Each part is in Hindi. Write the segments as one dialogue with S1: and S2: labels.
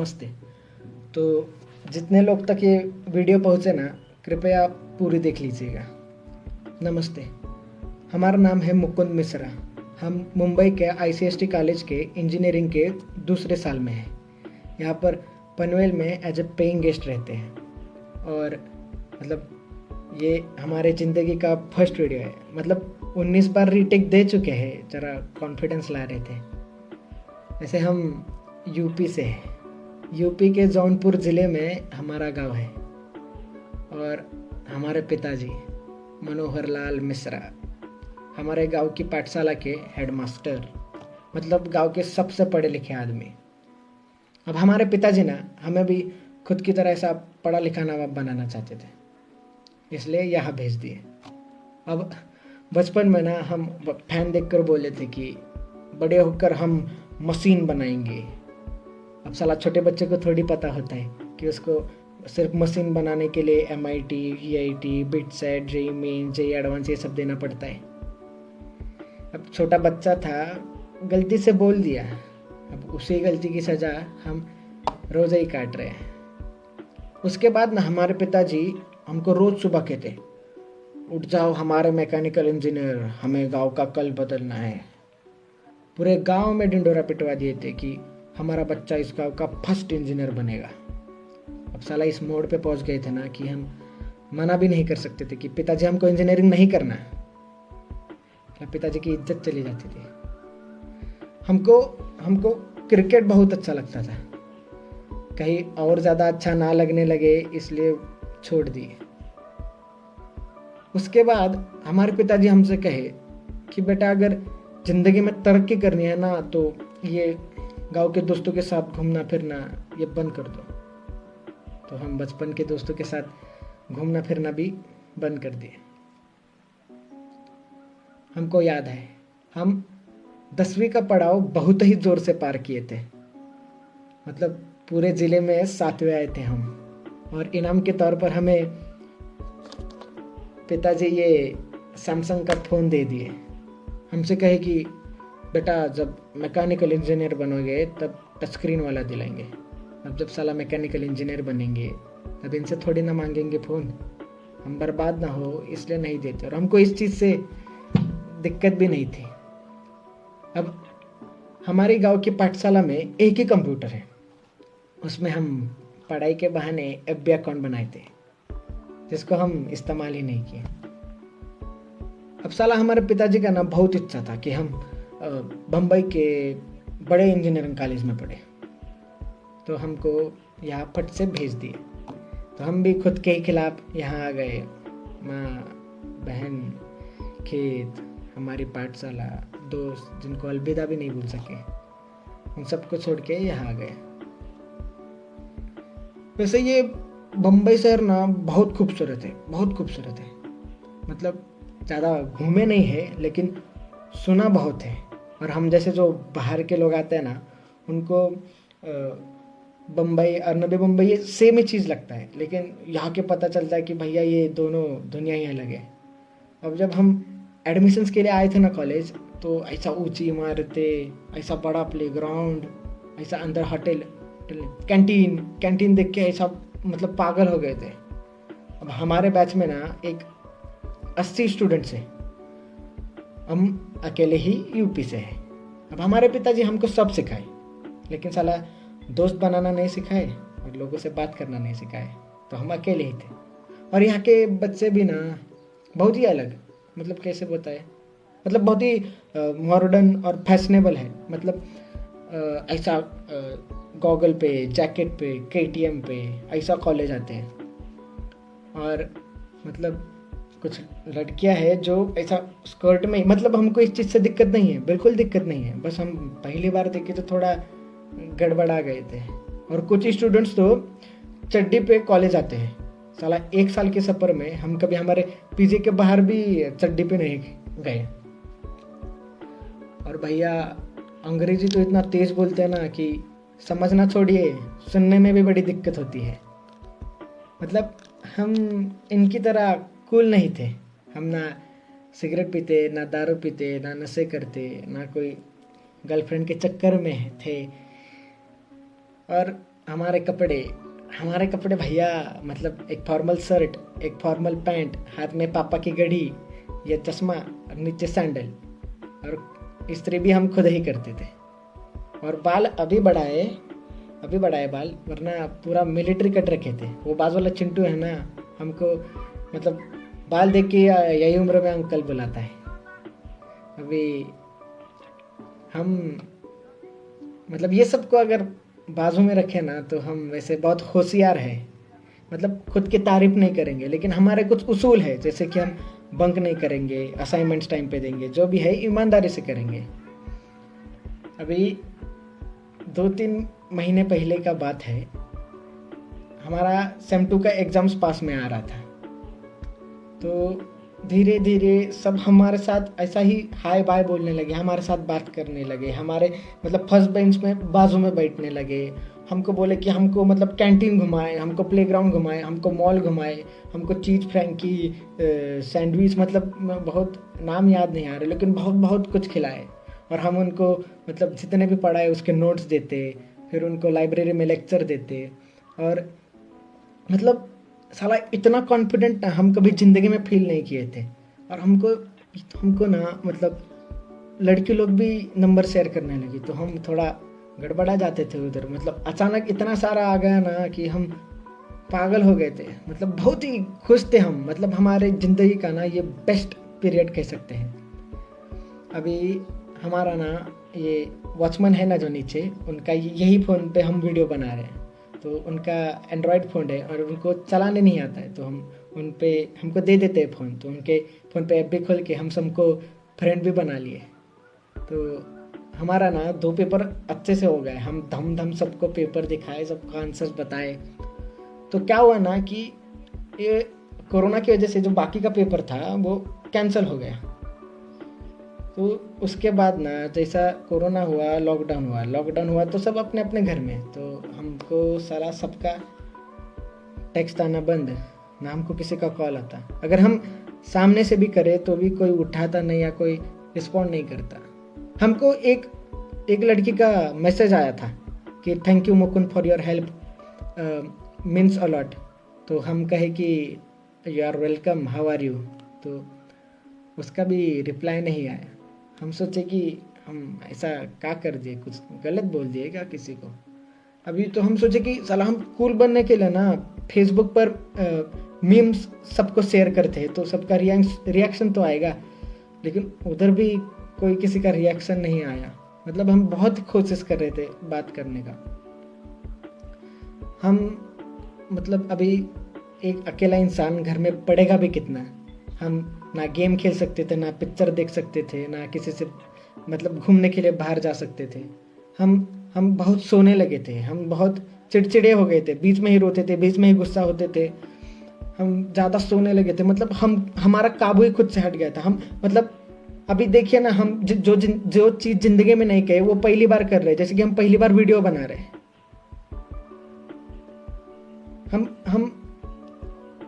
S1: नमस्ते। तो जितने लोग तक ये वीडियो पहुँचे ना, कृपया पूरी देख लीजिएगा। नमस्ते, हमारा नाम है मुकुंद मिश्रा। हम मुंबई के ICST कॉलेज के इंजीनियरिंग के दूसरे साल में हैं। यहाँ पर पनवेल में एज ए पेइंग गेस्ट रहते हैं और मतलब ये हमारे ज़िंदगी का फर्स्ट वीडियो है। मतलब 19 बार रीटेक दे चुके हैं, ज़रा कॉन्फिडेंस ला रहे थे। वैसे हम यूपी से हैं। यूपी के जौनपुर ज़िले में हमारा गांव है और हमारे पिताजी मनोहर लाल मिश्रा हमारे गांव की पाठशाला के हेडमास्टर, मतलब गांव के सबसे पढ़े लिखे आदमी। अब हमारे पिताजी ना हमें भी खुद की तरह ऐसा पढ़ा लिखा नवाब बनाना चाहते थे, इसलिए यहाँ भेज दिए। अब बचपन में ना हम फैन देखकर बोले थे कि बड़े होकर हम मशीन बनाएंगे। अब साला छोटे बच्चे को थोड़ी पता होता है कि उसको सिर्फ मशीन बनाने के लिए MIT, EIT, BITSAT, JEE main, JEE advance ये सब देना पड़ता है। अब छोटा बच्चा था, गलती से बोल दिया। अब उसी गलती की सज़ा हम रोज़ ही काट रहे हैं। उसके बाद ना हमारे पिताजी हमको रोज़ सुबह कहते, उठ जाओ हमारे मैकेनिकल इंजीनियर, हमें गांव का कल बदलना है। पूरे गांव में ढिंडोरा पिटवा दिए थे कि हमारा बच्चा इस गांव का फर्स्ट इंजीनियर बनेगा। अब साला इस मोड़ पे पहुंच गए थे ना कि हम मना भी नहीं कर सकते थे कि पिताजी हमको इंजीनियरिंग नहीं करना। पिताजी की इज्जत चली जाती थी। हमको क्रिकेट बहुत अच्छा लगता था, कहीं और ज़्यादा अच्छा ना लगने लगे इसलिए छोड़ दिए। उसके बाद हमारे पिताजी हमसे कहे कि बेटा अगर ज़िंदगी में तरक्की करनी है ना तो ये गांव के दोस्तों के साथ घूमना फिरना ये बंद कर दो। तो हम बचपन के दोस्तों के साथ घूमना फिरना भी बंद कर दिए। हमको याद है हम 10वीं का पड़ाव बहुत ही जोर से पार किए थे। मतलब पूरे ज़िले में 7वें आए थे हम, और इनाम के तौर पर हमें पिताजी ये सैमसंग का फ़ोन दे दिए। हमसे कहे कि बेटा जब मैकेनिकल इंजीनियर बनोगे तब टच स्क्रीन वाला दिलाएंगे। अब जब साला मैकेनिकल इंजीनियर बनेंगे तब इनसे थोड़ी ना मांगेंगे फ़ोन, हम बर्बाद ना हो इसलिए नहीं देते। और हमको इस चीज़ से दिक्कत भी नहीं थी। अब हमारे गांव की पाठशाला में एक ही कंप्यूटर है, उसमें हम पढ़ाई के बहाने FB अकाउंट बनाए थे जिसको हम इस्तेमाल ही नहीं किए। अब साला हमारे पिताजी का ना बहुत इच्छा था कि हम बम्बई के बड़े इंजीनियरिंग कॉलेज में पढ़े, तो हमको यहाँ फट से भेज दिए। तो हम भी खुद के ही खिलाफ यहाँ आ गए। माँ, बहन, खेत, हमारी पाठशाला, दोस्त जिनको अलविदा भी नहीं भूल सके, उन सबको छोड़ के यहाँ आ गए। वैसे ये बम्बई शहर ना बहुत खूबसूरत है, बहुत खूबसूरत है। मतलब ज़्यादा घूमे नहीं है लेकिन सुना बहुत है। और हम जैसे जो बाहर के लोग आते हैं ना उनको बम्बई और नवी मुंबई ये सेम ही चीज़ लगता है, लेकिन यहाँ के पता चलता है कि भैया ये दोनों दुनिया ही अलग है। अब जब हम एडमिशन्स के लिए आए थे ना कॉलेज, तो ऐसा ऊंची इमारतें, ऐसा बड़ा प्लेग्राउंड, ऐसा अंदर होटल, कैंटीन देख के ऐसा मतलब पागल हो गए थे। अब हमारे बैच में ना एक 80 स्टूडेंट्स हैं, हम अकेले ही यूपी से हैं। अब हमारे पिताजी हमको सब सिखाए, लेकिन साला दोस्त बनाना नहीं सिखाए और लोगों से बात करना नहीं सिखाए, तो हम अकेले ही थे। और यहाँ के बच्चे भी ना बहुत ही अलग, मतलब कैसे बताए, मतलब बहुत ही मॉडर्न और फैशनेबल है। मतलब ऐसा गॉगल पे, जैकेट पे, KTM पे ऐसा कॉलेज आते हैं। और मतलब कुछ लड़कियां हैं जो ऐसा स्कर्ट में, मतलब हमको इस चीज़ से दिक्कत नहीं है, बिल्कुल दिक्कत नहीं है, बस हम पहली बार देखे तो थोड़ा गड़बड़ा गए थे। और कुछ स्टूडेंट्स तो चड्डी पे कॉलेज आते हैं। साला 1 साल के सफ़र में हम कभी हमारे PG के बाहर भी चड्डी पे नहीं गए। और भैया अंग्रेजी तो इतना तेज़ बोलते हैं ना कि समझना छोड़िए, सुनने में भी बड़ी दिक्कत होती है। मतलब हम इनकी तरह कूल नहीं थे। हम ना सिगरेट पीते, ना दारू पीते, ना नशे करते, ना कोई गर्लफ्रेंड के चक्कर में थे। और हमारे कपड़े भैया, मतलब एक फॉर्मल शर्ट, एक फॉर्मल पैंट, हाथ में पापा की घड़ी, ये चश्मा और नीचे सैंडल, और इस्त्री भी हम खुद ही करते थे। और बाल अभी बढ़ाए बाल, वरना पूरा मिलिट्री कट रखे थे। वो बाज वाला चिंटू है ना, हमको मतलब बाल देख के यही उम्र में अंकल बुलाता है। अभी हम मतलब ये सब को अगर बाजू में रखे ना, तो हम वैसे बहुत होशियार है। मतलब खुद की तारीफ नहीं करेंगे, लेकिन हमारे कुछ उसूल है, जैसे कि हम बंक नहीं करेंगे, असाइनमेंट्स टाइम पे देंगे, जो भी है ईमानदारी से करेंगे। अभी 2-3 महीने पहले का बात है, हमारा सेम 2 का एग्ज़ाम्स पास में आ रहा था। तो धीरे धीरे सब हमारे साथ ऐसा ही हाय बाय बोलने लगे, हमारे साथ बात करने लगे, हमारे मतलब फर्स्ट बेंच में बाजू में बैठने लगे। हमको बोले कि हमको मतलब कैंटीन घुमाए, हमको प्लेग्राउंड घुमाए, हमको मॉल घुमाए, हमको चीज़ फ्रैंकी, सैंडविच, मतलब बहुत नाम याद नहीं आ रहे, लेकिन बहुत बहुत कुछ खिलाए। और हम उनको मतलब जितने भी पढ़ाए उसके नोट्स देते, फिर उनको लाइब्रेरी में लेक्चर देते। और मतलब साला इतना कॉन्फिडेंट ना हम कभी ज़िंदगी में फील नहीं किए थे। और हमको ना मतलब लड़की लोग भी नंबर शेयर करने लगी, तो हम थोड़ा गड़बड़ा जाते थे उधर। मतलब अचानक इतना सारा आ गया ना कि हम पागल हो गए थे। मतलब बहुत ही खुश थे हम, मतलब हमारे ज़िंदगी का ना ये बेस्ट पीरियड कह सकते हैं। अभी हमारा ना ये वॉचमैन है ना जो नीचे, उनका यही फ़ोन पे हम वीडियो बना रहे हैं। तो उनका एंड्रॉयड फ़ोन है और उनको चलाने नहीं आता है, तो हम उन पे हमको दे देते हैं फ़ोन। तो उनके फ़ोन पे ऐप भी खोल के हम सबको फ्रेंड भी बना लिए। तो हमारा ना 2 पेपर अच्छे से हो गए, हम धम सबको पेपर दिखाए, सबको आंसर्स बताए। तो क्या हुआ ना कि ये कोरोना की वजह से जो बाकी का पेपर था वो कैंसिल हो गया। तो उसके बाद ना जैसा कोरोना हुआ, लॉकडाउन हुआ तो सब अपने अपने घर में। तो हमको सारा सबका टेक्स्ट आना बंद, ना हमको किसी का कॉल आता। अगर हम सामने से भी करें तो भी कोई उठाता नहीं या कोई रिस्पॉन्ड नहीं करता। हमको एक लड़की का मैसेज आया था कि thank you Mukund for your help, means a lot. तो हम कहे कि you are welcome, how are you. तो उसका भी रिप्लाई नहीं आया। हम सोचे कि हम ऐसा क्या कर दिए, कुछ गलत बोल दिए क्या किसी को। अभी तो हम सोचे कि साला हम कूल बनने के लिए ना फेसबुक पर मीम्स सबको शेयर करते हैं, तो सबका रिएक्शन तो आएगा। लेकिन उधर भी कोई किसी का रिएक्शन नहीं आया। मतलब हम बहुत कोशिश कर रहे थे बात करने का। हम मतलब अभी एक अकेला इंसान घर में पढ़ेगा भी कितना। हम ना गेम खेल सकते थे, ना पिक्चर देख सकते थे, ना किसी से मतलब घूमने के लिए बाहर जा सकते थे। हम बहुत सोने लगे थे, हम बहुत चिड़चिड़े हो गए थे, बीच में ही रोते थे, बीच में ही गुस्सा होते थे। हम ज़्यादा सोने लगे थे, मतलब हमारा काबू ही खुद से हट गया था। हम मतलब अभी देखिए ना, हम जो चीज़ ज़िंदगी में नहीं कहे वो पहली बार कर रहे हैं। जैसे कि हम पहली बार वीडियो बना रहे हैं। हम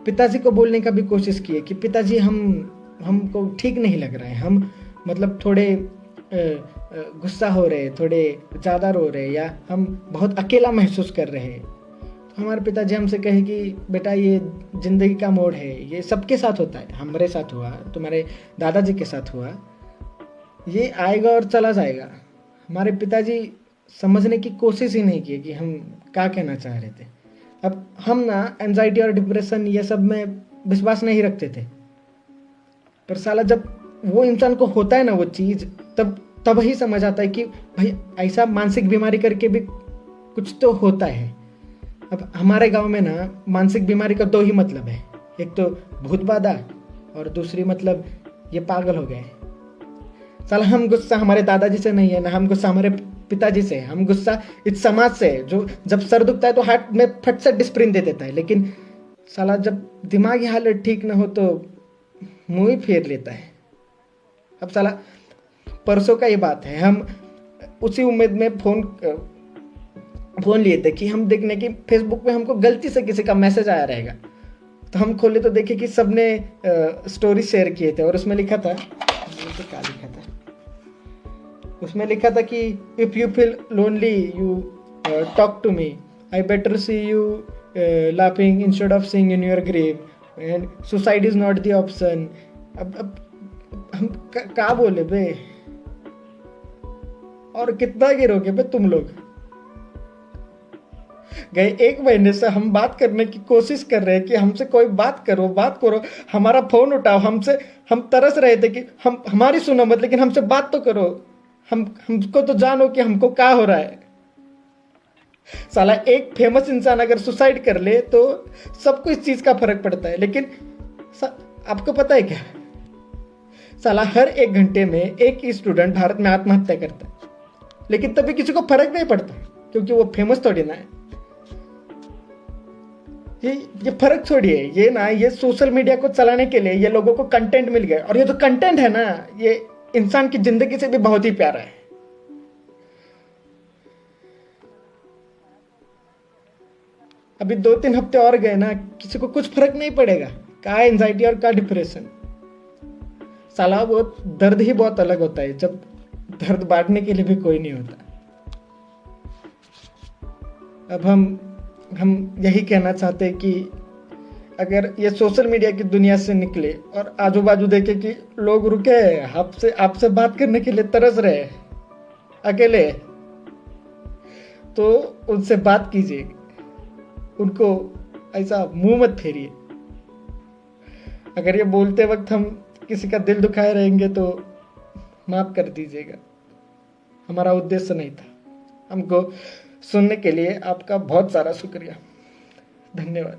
S1: पिताजी को बोलने का भी कोशिश किए कि पिताजी हमको ठीक नहीं लग रहा है, हम मतलब थोड़े गुस्सा हो रहे, थोड़े ज़्यादा रो रहे, या हम बहुत अकेला महसूस कर रहे हैं। तो हमारे पिताजी हमसे कहे कि बेटा ये ज़िंदगी का मोड़ है, ये सबके साथ होता है, हमारे साथ हुआ, तुम्हारे दादाजी के साथ हुआ, ये आएगा और चला जाएगा। हमारे पिताजी समझने की कोशिश ही नहीं की कि हम क्या कहना चाह रहे थे। अब हम ना एंजाइटी और डिप्रेशन ये सब में विश्वास नहीं रखते थे, पर साला जब वो इंसान को होता है ना वो चीज़, तब ही समझ आता है कि भाई ऐसा मानसिक बीमारी करके भी कुछ तो होता है। अब हमारे गांव में ना मानसिक बीमारी का 2 ही मतलब है, एक तो भूत बाधा और दूसरी मतलब ये पागल हो गए। साला हम गुस्सा हमारे दादाजी से नहीं है, ना हम गुस्सा हमारे पिताजी से, हम गुस्सा इस समाज से, जो जब सर दुखता है तो हाथ में फट से डिस्प्रिन दे देता है, लेकिन साला जब दिमागी हालत ठीक ना हो तो मुंह ही फेर लेता है। अब साला परसों का ये बात है, हम उसी उम्मीद में फोन लिए थे कि हम देखने की फेसबुक पे हमको गलती से किसी का मैसेज आया रहेगा। तो हम खोले तो देखे कि सबने स्टोरी शेयर किए थे, और उसमें लिखा था, क्या लिखा था, उसमें लिखा था कि if you feel lonely you talk to me, I better see you laughing instead of seeing in your grave. And suicide is not the option. अब हम क्या बोले बे, और कितना गिरोगे बे तुम लोग। गए 1 महीने से हम बात करने की कोशिश कर रहे हैं कि हमसे कोई बात करो, हमारा फोन उठाओ, हम तरस रहे थे कि हमारी सुनो मत, लेकिन हमसे बात तो करो, हमको तो जानो कि हमको क्या हो रहा है। साला एक फेमस इंसान अगर सुसाइड कर ले तो सबको इस चीज का फर्क पड़ता है, लेकिन आपको पता है क्या, साला हर 1 घंटे में एक स्टूडेंट भारत में आत्महत्या करता है, लेकिन तभी किसी को फर्क नहीं पड़ता क्योंकि वो फेमस थोड़ी ना है। ये फर्क छोड़िए, ये सोशल मीडिया को चलाने के लिए ये लोगों को कंटेंट मिल गया, और ये जो कंटेंट है ना, ये इंसान की जिंदगी से भी बहुत ही प्यारा है। अभी 2-3 हफ्ते और गए ना, किसी को कुछ फर्क नहीं पड़ेगा, क्या एंजाइटी और क्या डिप्रेशन। साला वो दर्द ही बहुत अलग होता है जब दर्द बांटने के लिए भी कोई नहीं होता। अब हम यही कहना चाहते हैं कि अगर ये सोशल मीडिया की दुनिया से निकले और आजू बाजू देखे कि लोग रुके आपसे बात करने के लिए तरस रहे अकेले, तो उनसे बात कीजिए, उनको ऐसा मुंह मत फेरिए। अगर ये बोलते वक्त हम किसी का दिल दुखाए रहेंगे तो माफ कर दीजिएगा, हमारा उद्देश्य नहीं था। हमको सुनने के लिए आपका बहुत सारा शुक्रिया, धन्यवाद।